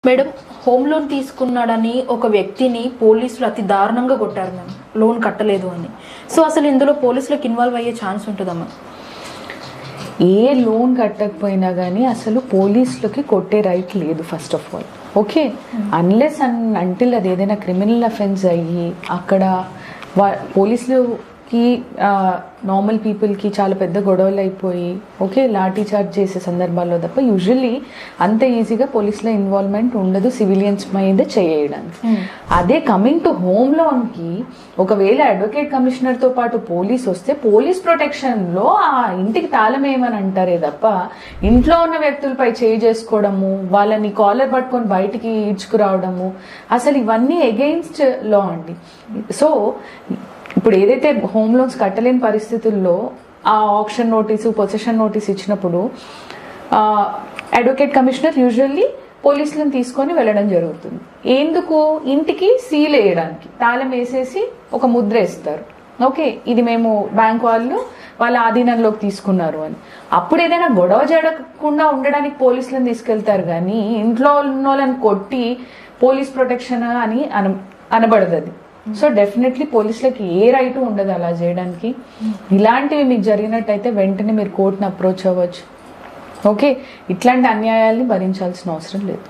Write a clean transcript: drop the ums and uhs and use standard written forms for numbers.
Madam, home loan తీసుకున్నాడని ఒక వ్యక్తిని పోలీసులు అతి దారుణంగా కొట్టారు మ్యామ్, లోన్ కట్టలేదు అని. సో అసలు ఇందులో పోలీసులకు ఇన్వాల్వ్ అయ్యే ఛాన్స్ ఉంటుందమ్మా? ఏ లోన్ కట్టకపోయినా కానీ అసలు పోలీసులకి కొట్టే రైట్ లేదు first of all. Okay, unless until అది ఏదైనా క్రిమినల్ అఫెన్స్ అయ్యి అక్కడ పోలీసులకి నార్మల్ పీపుల్కి చాలా పెద్ద గొడవలు అయిపోయి ఓకే లాఠీ చార్జ్ చేసే సందర్భాల్లో తప్ప యూజువల్లీ అంత ఈజీగా పోలీసుల ఇన్వాల్వ్మెంట్ ఉండదు సివిలియన్స్ మీద చేయడానికి. అదే కమింగ్ టు హోమ్ లోన్కి ఒకవేళ అడ్వకేట్ కమిషనర్తో పాటు పోలీస్ వస్తే పోలీస్ ప్రొటెక్షన్లో ఆ ఇంటికి తాళం ఏమని అంటారే తప్ప ఇంట్లో ఉన్న వ్యక్తులపై చేయి చేసుకోవడము, వాళ్ళని కాలర్ పట్టుకొని బయటికి ఈడ్చుకురావడము, అసలు ఇవన్నీ అగెయిన్స్ట్ లా అండి. సో ఇప్పుడు ఏదైతే హోమ్ లోన్స్ కట్టలేని పరిస్థితుల్లో ఆ ఆప్షన్ నోటీసు, పొసెషన్ నోటీస్ ఇచ్చినప్పుడు అడ్వకేట్ కమిషనర్ యూజువల్లీ పోలీసులను తీసుకొని వెళ్ళడం జరుగుతుంది. ఎందుకు? ఇంటికి సీల్ వేయడానికి, తాళం వేసేసి ఒక ముద్ర వేస్తారు. ఓకే, ఇది మేము బ్యాంక్ వాళ్ళు వాళ్ళ ఆధీనంలోకి తీసుకున్నారు అని. అప్పుడు ఏదైనా గొడవ జరగకుండా ఉండడానికి పోలీసులను తీసుకెళ్తారు కానీ ఇంట్లో ఉన్న వాళ్ళని కొట్టి పోలీస్ ప్రొటెక్షన్ అని అనబడదు అది. సో డెఫినెట్లీ పోలీసులకి ఏ రైట్ ఉండదు అలా చేయడానికి. ఇలాంటివి మీకు జరిగినట్టయితే వెంటనే మీరు కోర్టుని అప్రోచ్ అవ్వచ్చు. ఓకే, ఇట్లాంటి అన్యాయాల్ని భరించాల్సిన అవసరం లేదు.